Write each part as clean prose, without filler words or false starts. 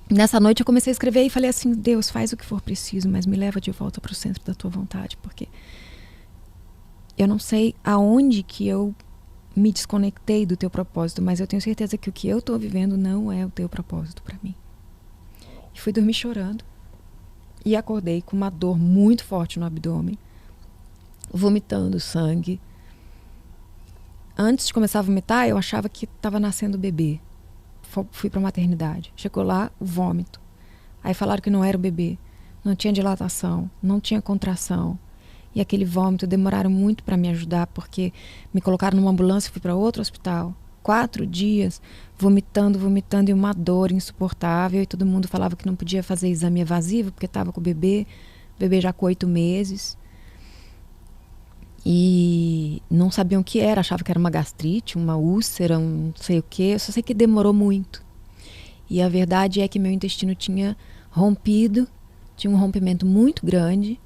Nessa noite eu comecei a escrever e falei assim: Deus, faz o que for preciso, mas me leva de volta para o centro da tua vontade, porque eu não sei aonde que eu me desconectei do teu propósito, mas eu tenho certeza que o que eu estou vivendo não é o teu propósito para mim. E fui dormir chorando e acordei com uma dor muito forte no abdômen, vomitando sangue. Antes de começar a vomitar, eu achava que estava nascendo bebê. Fui para a maternidade. Chegou lá, o vômito. Aí falaram que não era o bebê. Não tinha dilatação, não tinha contração. E aquele vômito demoraram muito para me ajudar, porque me colocaram numa ambulância e fui para outro hospital. 4 dias, vomitando, vomitando, e uma dor insuportável. E todo mundo falava que não podia fazer exame evasivo, porque estava com o bebê já com 8 meses. E não sabiam o que era, achavam que era uma gastrite, uma úlcera, um não sei o quê. Eu só sei que demorou muito. E a verdade é que meu intestino tinha rompido, tinha um rompimento muito grande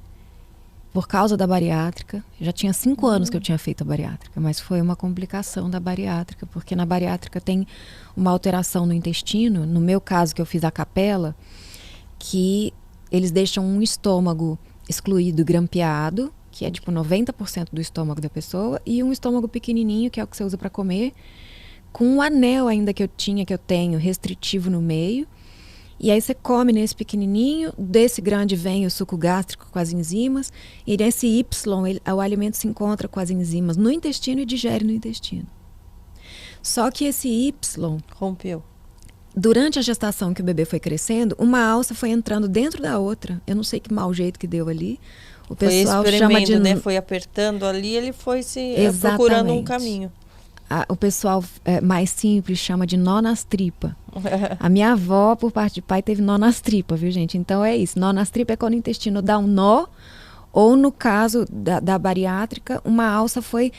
por causa da bariátrica. Já tinha 5 anos que eu tinha feito a bariátrica, mas foi uma complicação da bariátrica, porque na bariátrica tem uma alteração no intestino, no meu caso que eu fiz a capela, que eles deixam um estômago excluído, grampeado, que é tipo 90% do estômago da pessoa, e um estômago pequenininho, que é o que você usa para comer, com um anel ainda que eu tenho, restritivo no meio. E aí você come nesse pequenininho, desse grande vem o suco gástrico com as enzimas, e nesse Y o alimento se encontra com as enzimas no intestino e digere no intestino. Só que esse Y... rompeu. Durante a gestação que o bebê foi crescendo, uma alça foi entrando dentro da outra. Eu não sei que mau jeito que deu ali. O pessoal chama de... né? Foi apertando ali, ele foi se procurando um caminho. O pessoal mais simples chama de nó nas tripas. A minha avó, por parte de pai, teve nó nas tripas, viu, gente? Então é isso. Nó nas tripas é quando o intestino dá um nó, ou no caso da bariátrica, uma alça foi...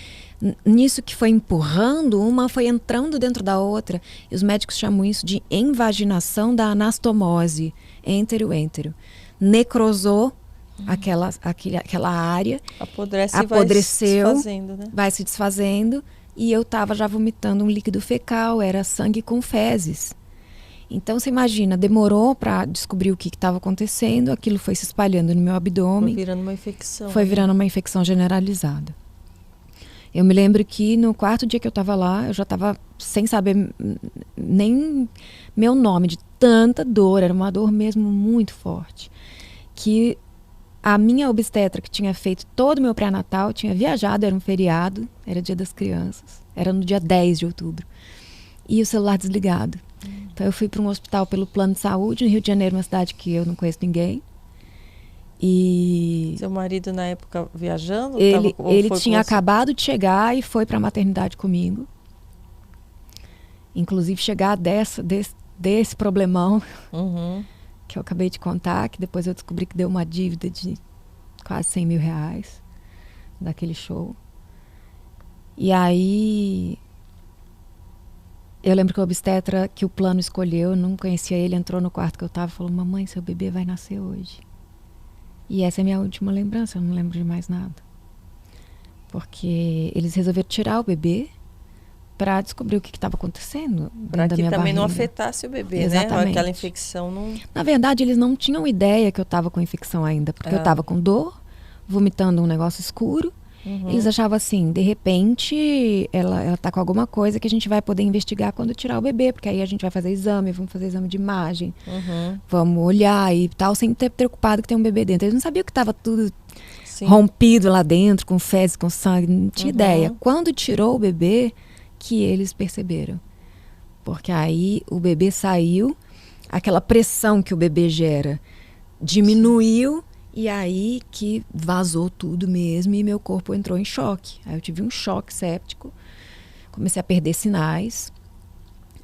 Nisso que foi empurrando, uma foi entrando dentro da outra. E os médicos chamam isso de invaginação da anastomose, entero-entero. Necrosou aquela área, apodreceu, vai se desfazendo, né? Vai se desfazendo, e eu estava já vomitando um líquido fecal, era sangue com fezes. Então você imagina, demorou para descobrir o que estava acontecendo, aquilo foi se espalhando no meu abdômen. Foi virando uma infecção. Foi virando uma infecção generalizada. Eu me lembro que no 4º dia que eu estava lá, eu já estava sem saber nem meu nome, de tanta dor, era uma dor mesmo muito forte. Que a minha obstetra, que tinha feito todo o meu pré-natal, tinha viajado, era um feriado, era dia das crianças, era no dia 10 de outubro. E o celular desligado. Então eu fui para um hospital pelo plano de saúde, no Rio de Janeiro, uma cidade que eu não conheço ninguém. E seu marido na época viajando? Ele tinha acabado de chegar e foi para a maternidade comigo. Inclusive chegar desse problemão que eu acabei de contar, que depois eu descobri que deu uma dívida de quase 100 mil reais daquele show. E aí eu lembro que o obstetra que o plano escolheu, eu não conhecia ele, entrou no quarto que eu estava e falou: mamãe, seu bebê vai nascer hoje. E essa é a minha última lembrança, eu não lembro de mais nada. Porque eles resolveram tirar o bebê para descobrir o que estava acontecendo. Para que também barriga. Não afetasse o bebê, exatamente. Né? Aquela infecção não... Na verdade, eles não tinham ideia que eu estava com infecção ainda, porque eu estava com dor, vomitando um negócio escuro. Eles achavam assim, de repente, ela tá com alguma coisa que a gente vai poder investigar quando tirar o bebê, porque aí a gente vai fazer exame, vamos fazer exame de imagem, vamos olhar e tal, sem ter preocupado que tem um bebê dentro. Eles não sabiam que estava tudo rompido lá dentro, com fezes, com sangue, não tinha ideia. Quando tirou o bebê, que eles perceberam. Porque aí o bebê saiu, aquela pressão que o bebê gera diminuiu, e aí que vazou tudo mesmo e meu corpo entrou em choque. Aí eu tive um choque séptico, comecei a perder sinais.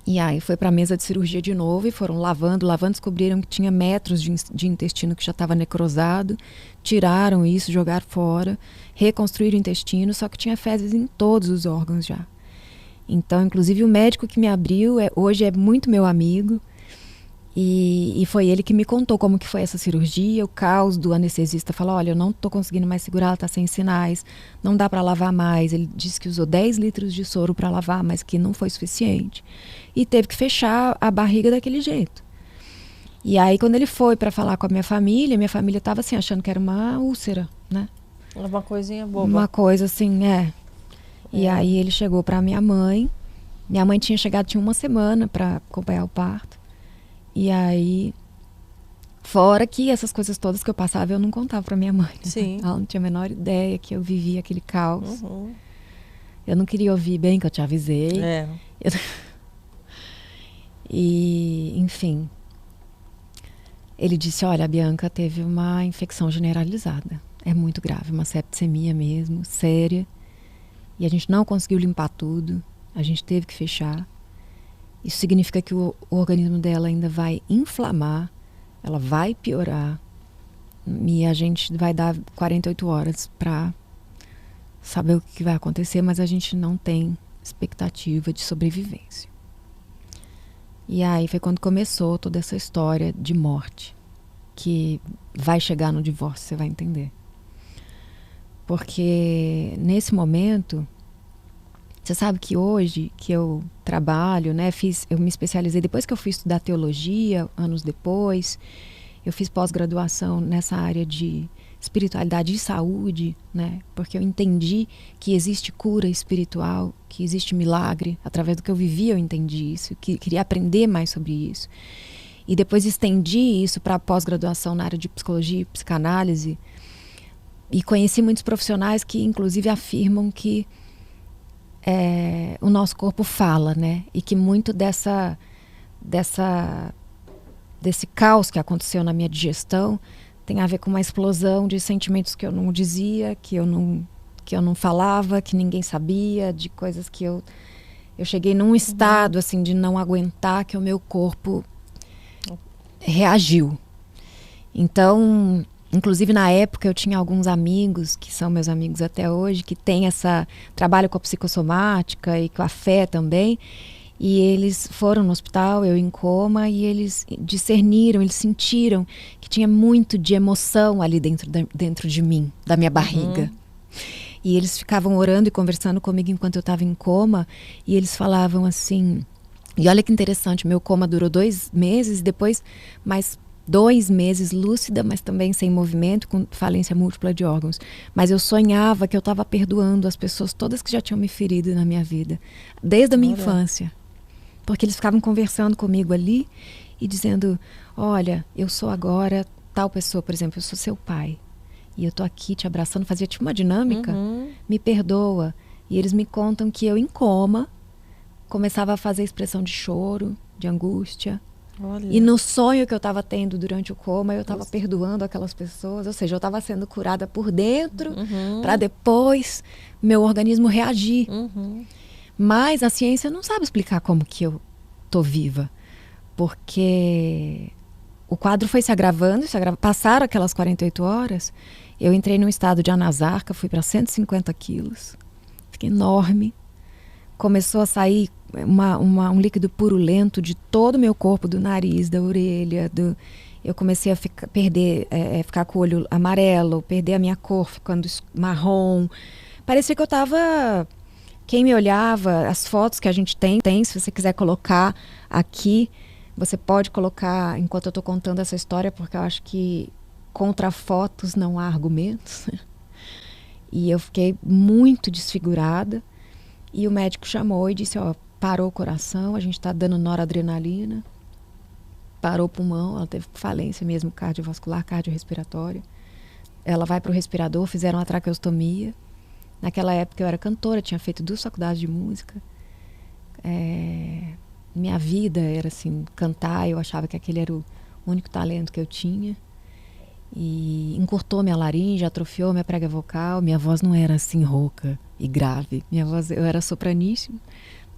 E aí foi para a mesa de cirurgia de novo e foram lavando, descobriram que tinha metros de intestino que já estava necrosado. Tiraram isso, jogaram fora, reconstruíram o intestino, só que tinha fezes em todos os órgãos já. Então, inclusive o médico que me abriu hoje é muito meu amigo. E foi ele que me contou como que foi essa cirurgia, o caos do anestesista. Falou: olha, eu não estou conseguindo mais segurar, ela está sem sinais, não dá para lavar mais. Ele disse que usou 10 litros de soro para lavar, mas que não foi suficiente. E teve que fechar a barriga daquele jeito. E aí, quando ele foi para falar com a minha família estava assim, achando que era uma úlcera, né? Uma coisinha boba. Uma coisa assim, E aí ele chegou para minha mãe. Minha mãe tinha chegado, tinha uma semana para acompanhar o parto. E aí, fora que essas coisas todas que eu passava, eu não contava para minha mãe. Sim. Ela não tinha a menor ideia que eu vivia aquele caos. Uhum. Eu não queria ouvir bem que eu te avisei. E, enfim, ele disse, olha, a Bianca teve uma infecção generalizada. É muito grave, uma septicemia mesmo, séria. E a gente não conseguiu limpar tudo. A gente teve que fechar. Isso significa que o organismo dela ainda vai inflamar. Ela vai piorar. E a gente vai dar 48 horas para saber o que vai acontecer, mas a gente não tem expectativa de sobrevivência. E aí foi quando começou toda essa história de morte, que vai chegar no divórcio, você vai entender. Porque nesse momento, você sabe que hoje que eu trabalho, né, eu me especializei, depois que eu fui estudar teologia, anos depois, eu fiz pós-graduação nessa área de espiritualidade e saúde, né? Porque eu entendi que existe cura espiritual, que existe milagre. Através do que eu vivi, eu entendi isso. Queria aprender mais sobre isso. E depois estendi isso para pós-graduação na área de psicologia e psicanálise. E conheci muitos profissionais que, inclusive, afirmam que o nosso corpo fala, né? E que muito desse caos que aconteceu na minha digestão tem a ver com uma explosão de sentimentos que eu não dizia, que eu não falava, que ninguém sabia, de coisas que eu cheguei num estado assim de não aguentar, que o meu corpo reagiu. Então, inclusive na época eu tinha alguns amigos, que são meus amigos até hoje, que trabalham com a psicossomática e com a fé também. E eles foram no hospital, eu em coma, e eles discerniram, eles sentiram que tinha muito de emoção ali dentro de mim, da minha barriga. E eles ficavam orando e conversando comigo enquanto eu estava em coma, e eles falavam assim, e olha que interessante, meu coma durou 2 meses, depois mais 2 meses lúcida, mas também sem movimento, com falência múltipla de órgãos. Mas eu sonhava que eu estava perdoando as pessoas todas que já tinham me ferido na minha vida, desde a minha infância. Porque eles ficavam conversando comigo ali e dizendo, olha, eu sou agora tal pessoa, por exemplo, eu sou seu pai. E eu tô aqui te abraçando, fazia tipo uma dinâmica, me perdoa. E eles me contam que eu em coma começava a fazer expressão de choro, de angústia. Olha. E no sonho que eu estava tendo durante o coma, eu estava perdoando aquelas pessoas. Ou seja, eu estava sendo curada por dentro para depois meu organismo reagir. Mas a ciência não sabe explicar como que eu tô viva. Porque o quadro foi se agravando, passaram aquelas 48 horas, eu entrei num estado de anasarca, fui para 150 quilos, fiquei enorme. Começou a sair um líquido purulento de todo o meu corpo, do nariz, da orelha. Eu comecei a ficar com o olho amarelo, perder a minha cor, ficando marrom. Parecia que eu estava... Quem me olhava, as fotos que a gente tem, se você quiser colocar aqui, você pode colocar enquanto eu estou contando essa história, porque eu acho que contra fotos não há argumentos. E eu fiquei muito desfigurada. E o médico chamou e disse, parou o coração, a gente está dando noradrenalina. Parou o pulmão, ela teve falência mesmo cardiovascular, cardiorrespiratória. Ela vai para o respirador, fizeram uma traqueostomia. Naquela época eu era cantora, tinha feito 2 faculdades de música. Minha vida era assim, cantar, eu achava que aquele era o único talento que eu tinha. E encurtou minha laringe, atrofiou minha prega vocal, minha voz não era assim rouca e grave. Eu era sopraníssima,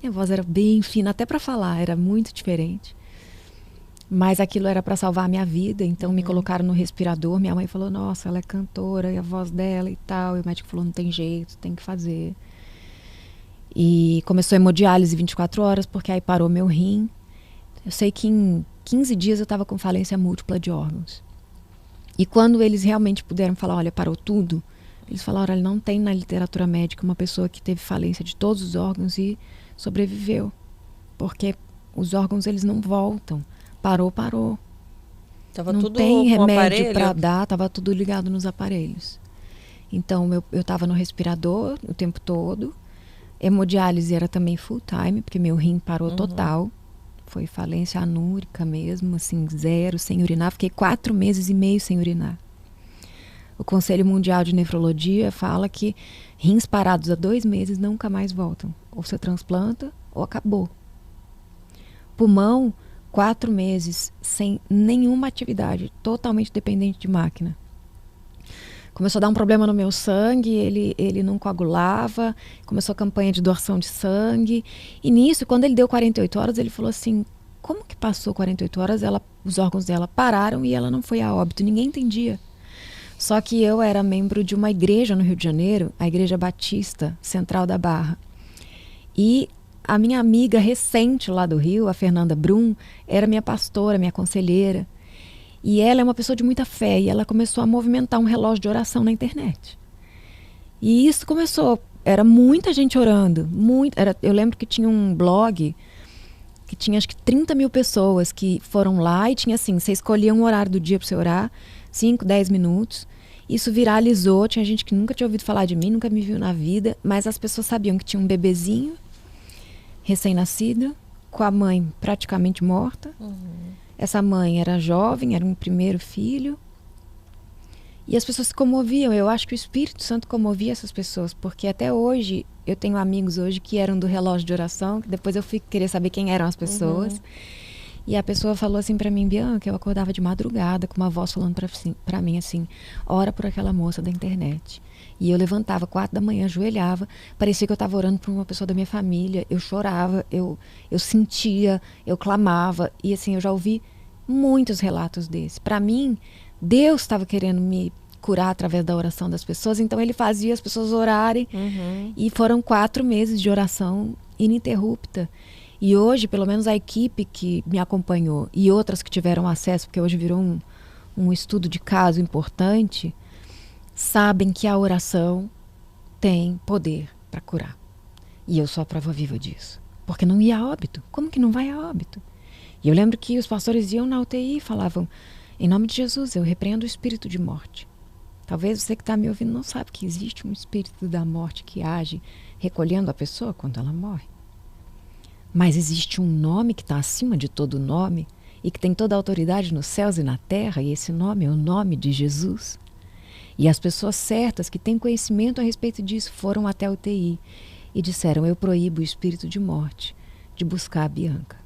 minha voz era bem fina, até para falar, era muito diferente. Mas aquilo era para salvar a minha vida, então me colocaram no respirador. Minha mãe falou, nossa, ela é cantora, e a voz dela e tal. E o médico falou, não tem jeito, tem que fazer. E começou a hemodiálise 24 horas, porque aí parou meu rim. Eu sei que em 15 dias eu estava com falência múltipla de órgãos. E quando eles realmente puderam falar, olha, parou tudo, eles falaram, olha, não tem na literatura médica uma pessoa que teve falência de todos os órgãos e sobreviveu. Porque os órgãos, eles não voltam. Parou. Tava não tudo tem com remédio para aparelho? dar, tava tudo ligado nos aparelhos. Então eu tava no respirador o tempo todo. Hemodiálise era também full time, porque meu rim parou total. Foi falência anúrica mesmo, assim, zero, sem urinar. Fiquei 4 meses e meio sem urinar. O Conselho Mundial de Nefrologia fala que rins parados há 2 meses nunca mais voltam. Ou você transplanta ou acabou. Pulmão, 4 meses sem nenhuma atividade, totalmente dependente de máquina. Começou a dar um problema no meu sangue, ele não coagulava, começou a campanha de doação de sangue. E nisso, quando ele deu 48 horas, ele falou assim, como que passou 48 horas, os órgãos dela pararam e ela não foi a óbito? Ninguém entendia. Só que eu era membro de uma igreja no Rio de Janeiro, a Igreja Batista Central da Barra. E a minha amiga recente lá do Rio, a Fernanda Brum, era minha pastora, minha conselheira. E ela é uma pessoa de muita fé e ela começou a movimentar um relógio de oração na internet. E isso começou, era muita gente orando, eu lembro que tinha um blog que tinha acho que 30 mil pessoas que foram lá e tinha assim, você escolhia um horário do dia para você orar, 5, 10 minutos. Isso viralizou, tinha gente que nunca tinha ouvido falar de mim, nunca me viu na vida, mas as pessoas sabiam que tinha um bebezinho recém-nascido, com a mãe praticamente morta. Essa mãe era jovem, era um primeiro filho. E as pessoas se comoviam. Eu acho que o Espírito Santo comovia essas pessoas, porque até hoje, eu tenho amigos hoje que eram do relógio de oração, que depois eu fui querer saber quem eram as pessoas. E a pessoa falou assim pra mim, Bianca, eu acordava de madrugada com uma voz falando pra mim assim, ora por aquela moça da internet. E eu levantava 4 da manhã, ajoelhava, parecia que eu estava orando por uma pessoa da minha família, eu chorava, eu sentia, eu clamava, e assim, eu já ouvi muitos relatos desses. Para mim, Deus estava querendo me curar através da oração das pessoas, então ele fazia as pessoas orarem, e foram 4 meses de oração ininterrupta. E hoje, pelo menos a equipe que me acompanhou e outras que tiveram acesso, porque hoje virou um estudo de caso importante, sabem que a oração tem poder para curar. E eu sou a prova viva disso. Porque não ia a óbito. Como que não vai a óbito? E eu lembro que os pastores iam na UTI e falavam, em nome de Jesus, eu repreendo o espírito de morte. Talvez você que está me ouvindo não sabe que existe um espírito da morte que age recolhendo a pessoa quando ela morre. Mas existe um nome que está acima de todo nome e que tem toda a autoridade nos céus e na terra, e esse nome é o nome de Jesus. E as pessoas certas que têm conhecimento a respeito disso foram até a UTI e disseram, eu proíbo o espírito de morte de buscar a Bianca.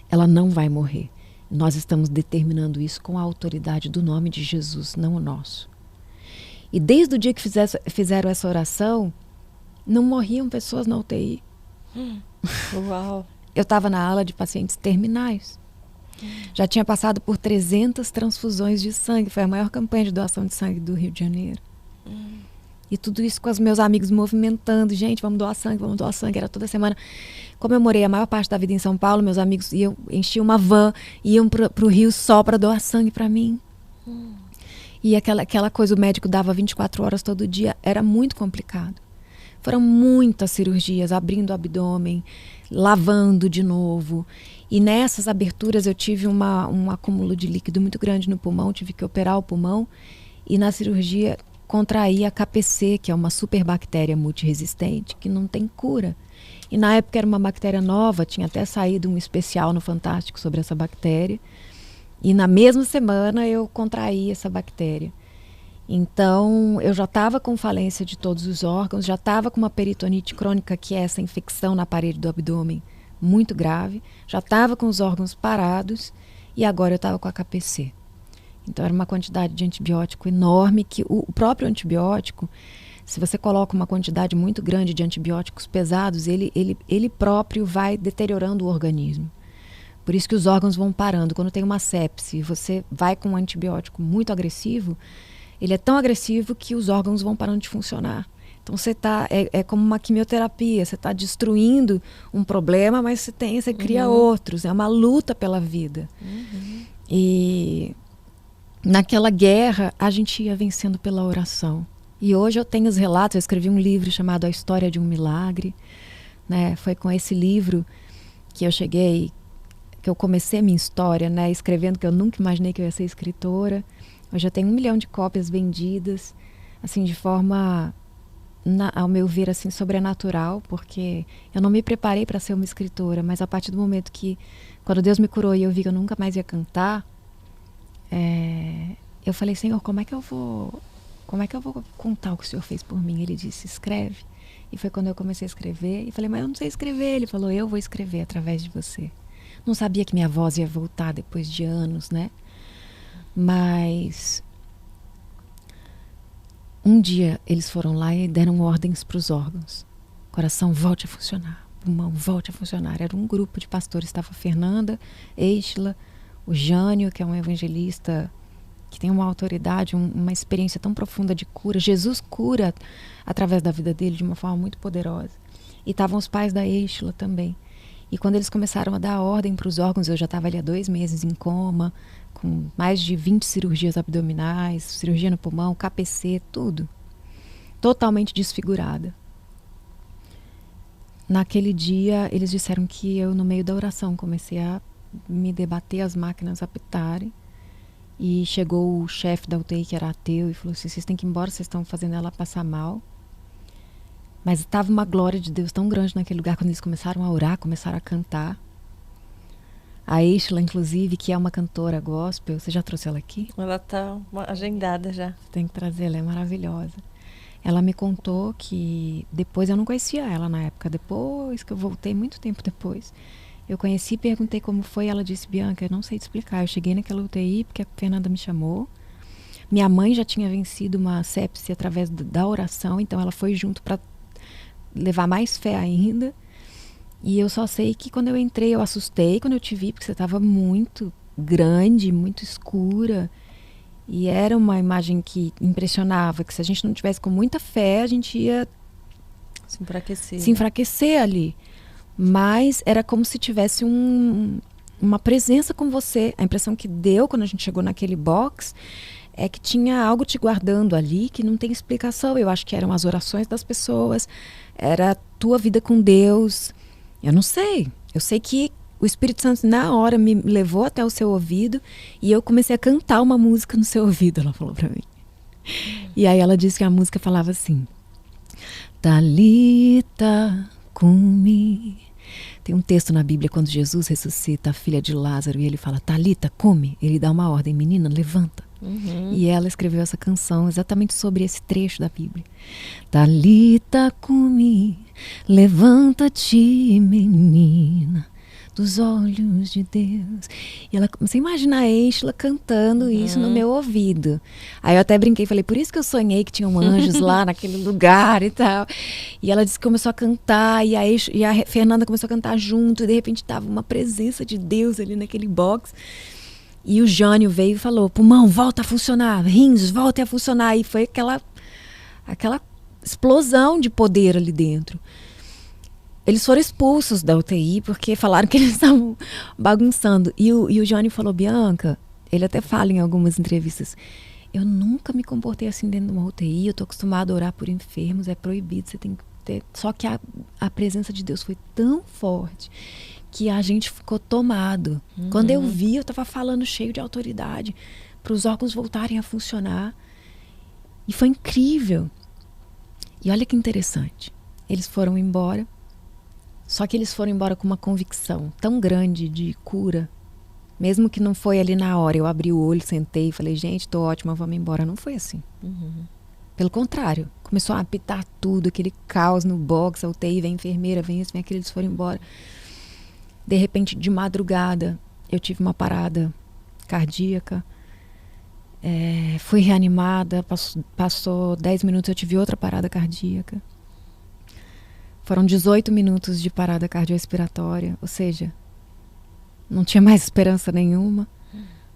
Ela não vai morrer. Nós estamos determinando isso com a autoridade do nome de Jesus, não o nosso. E desde o dia que fizeram essa oração, não morriam pessoas na UTI. Uau! Eu estava na ala de pacientes terminais. Já tinha passado por 300 transfusões de sangue. Foi a maior campanha de doação de sangue do Rio de Janeiro. E tudo isso com os meus amigos movimentando. Gente, vamos doar sangue, vamos doar sangue. Era toda semana. Como eu morei a maior parte da vida em São Paulo, meus amigos enchiam uma van, iam pro Rio só para doar sangue para mim. E aquela coisa, o médico dava 24 horas todo dia. Era muito complicado. Foram muitas cirurgias, abrindo o abdômen, lavando de novo. E nessas aberturas eu tive um acúmulo de líquido muito grande no pulmão, tive que operar o pulmão. E na cirurgia contraí a KPC, que é uma superbactéria multiresistente, que não tem cura. E na época era uma bactéria nova, tinha até saído um especial no Fantástico sobre essa bactéria. E na mesma semana eu contraí essa bactéria. Então, eu já estava com falência de todos os órgãos, já estava com uma peritonite crônica, que é essa infecção na parede do abdômen muito grave, já estava com os órgãos parados e agora eu estava com a KPC. Então, era uma quantidade de antibiótico enorme, que o próprio antibiótico, se você coloca uma quantidade muito grande de antibióticos pesados, ele próprio vai deteriorando o organismo. Por isso que os órgãos vão parando. Quando tem uma sepse e você vai com um antibiótico muito agressivo, ele é tão agressivo que os órgãos vão parando de funcionar. Então você é como uma quimioterapia, você está destruindo um problema, mas você cria outros. É uma luta pela vida. E naquela guerra a gente ia vencendo pela oração. E hoje eu tenho os relatos, eu escrevi um livro chamado A História de um Milagre, né? Foi com esse livro que eu cheguei que eu comecei a minha história, né, escrevendo que eu nunca imaginei que eu ia ser escritora. Hoje eu tenho 1 milhão de cópias vendidas, assim, de forma, ao meu ver, assim, sobrenatural, porque eu não me preparei para ser uma escritora, mas a partir do momento que, quando Deus me curou e eu vi que eu nunca mais ia cantar, eu falei, Senhor, como é que eu vou contar o que o Senhor fez por mim? Ele disse, escreve. E foi quando eu comecei a escrever, e falei, mas eu não sei escrever. Ele falou, eu vou escrever através de você. Não sabia que minha voz ia voltar depois de anos, né? Mas um dia eles foram lá e deram ordens para os órgãos. Coração, volte a funcionar. Pulmão, volte a funcionar. Era um grupo de pastores. Estava a Fernanda, Eichla, o Jânio, que é um evangelista que tem uma autoridade, uma experiência tão profunda de cura. Jesus cura através da vida dele de uma forma muito poderosa. E estavam os pais da Eichla também. E quando eles começaram a dar ordem para os órgãos, eu já estava ali há 2 meses em coma, com mais de 20 cirurgias abdominais, cirurgia no pulmão, KPC, tudo. Totalmente desfigurada. Naquele dia, eles disseram que eu, no meio da oração, comecei a me debater, as máquinas apitarem. E chegou o chefe da UTI, que era ateu, e falou assim, vocês têm que ir embora, vocês estão fazendo ela passar mal. Mas estava uma glória de Deus tão grande naquele lugar, quando eles começaram a orar, começaram a cantar. A Eichla, inclusive, que é uma cantora gospel, você já trouxe ela aqui? Ela está agendada já. Tem que trazer, ela é maravilhosa. Ela me contou que depois, eu não conhecia ela na época, depois que eu voltei, muito tempo depois, eu conheci e perguntei como foi, ela disse, Bianca, eu não sei te explicar, eu cheguei naquela UTI porque a Fernanda me chamou. Minha mãe já tinha vencido uma sepse através da oração, então ela foi junto para levar mais fé ainda. E eu só sei que quando eu entrei, eu assustei quando eu te vi, porque você estava muito grande, muito escura. E era uma imagem que impressionava, que se a gente não tivesse com muita fé, a gente ia se enfraquecer ali. Mas era como se tivesse uma presença com você. A impressão que deu quando a gente chegou naquele box é que tinha algo te guardando ali que não tem explicação. Eu acho que eram as orações das pessoas, era a tua vida com Deus. Eu não sei. Eu sei que o Espírito Santo na hora me levou até o seu ouvido e eu comecei a cantar uma música no seu ouvido, ela falou pra mim. E aí ela disse que a música falava assim, Talita cumi. Tem um texto na Bíblia quando Jesus ressuscita a filha de Lázaro e ele fala, Talita, come. Ele dá uma ordem, menina, levanta. E ela escreveu essa canção exatamente sobre esse trecho da Bíblia. Talita cumi, levanta-te, menina, dos olhos de Deus. E ela, você imagina a Eichla cantando isso no meu ouvido. Aí eu até brinquei, falei, por isso que eu sonhei que tinham anjos lá naquele lugar e tal. E ela disse que começou a cantar, e a Fernanda começou a cantar junto, e de repente estava uma presença de Deus ali naquele box. E o Jânio veio e falou, pulmão, volta a funcionar, rins, volta a funcionar. E foi aquela explosão de poder ali dentro. Eles foram expulsos da UTI porque falaram que eles estavam bagunçando. E o Johnny falou, Bianca, ele até fala em algumas entrevistas, eu nunca me comportei assim dentro de uma UTI, eu tô acostumado a orar por enfermos, é proibido, você tem que ter... Só que a presença de Deus foi tão forte que a gente ficou tomado. Quando eu vi, eu tava falando cheio de autoridade para os órgãos voltarem a funcionar. E foi incrível. E olha que interessante. Eles foram embora. Só que eles foram embora com uma convicção tão grande de cura. Mesmo que não foi ali na hora. Eu abri o olho, sentei e falei, gente, tô ótima, vamos embora. Não foi assim. Pelo contrário. Começou a apitar tudo, aquele caos no box, a UTI, vem a enfermeira, vem isso, vem aquilo, eles foram embora. De repente, de madrugada, eu tive uma parada cardíaca. Fui reanimada, passou 10 minutos, eu tive outra parada cardíaca. Foram 18 minutos de parada cardiorrespiratória, ou seja, não tinha mais esperança nenhuma.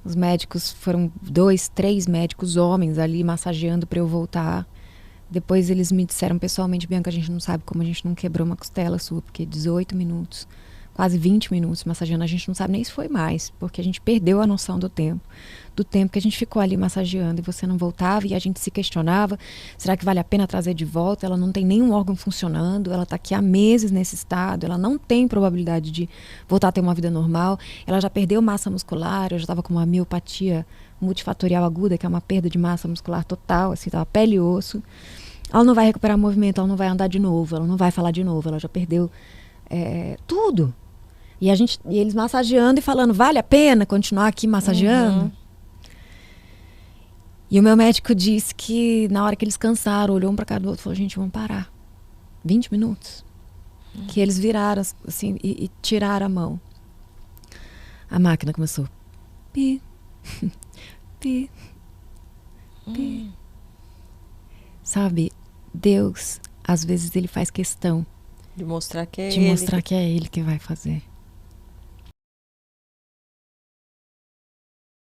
Os médicos, foram 2, 3 médicos homens ali massageando para eu voltar. Depois eles me disseram pessoalmente, Bianca, a gente não sabe como a gente não quebrou uma costela sua, porque 18 minutos quase 20 minutos massageando. A gente não sabe nem se foi mais, porque a gente perdeu a noção do tempo que a gente ficou ali massageando e você não voltava, e a gente se questionava, será que vale a pena trazer de volta? Ela não tem nenhum órgão funcionando, ela está aqui há meses nesse estado, ela não tem probabilidade de voltar a ter uma vida normal, ela já perdeu massa muscular, eu já estava com uma miopatia multifatorial aguda, que é uma perda de massa muscular total, assim, tava pele e osso. Ela não vai recuperar movimento, ela não vai andar de novo, ela não vai falar de novo, ela já perdeu tudo. E eles massageando e falando, vale a pena continuar aqui massageando? Uhum. E o meu médico disse que na hora que eles cansaram, olhou um para cara do outro e falou, gente, vamos parar. 20 minutos. Que eles viraram assim e tiraram a mão. A máquina começou. Pi, pi, pi. Sabe, Deus, às vezes ele faz questão De mostrar que é de ele. mostrar que é ele que vai fazer.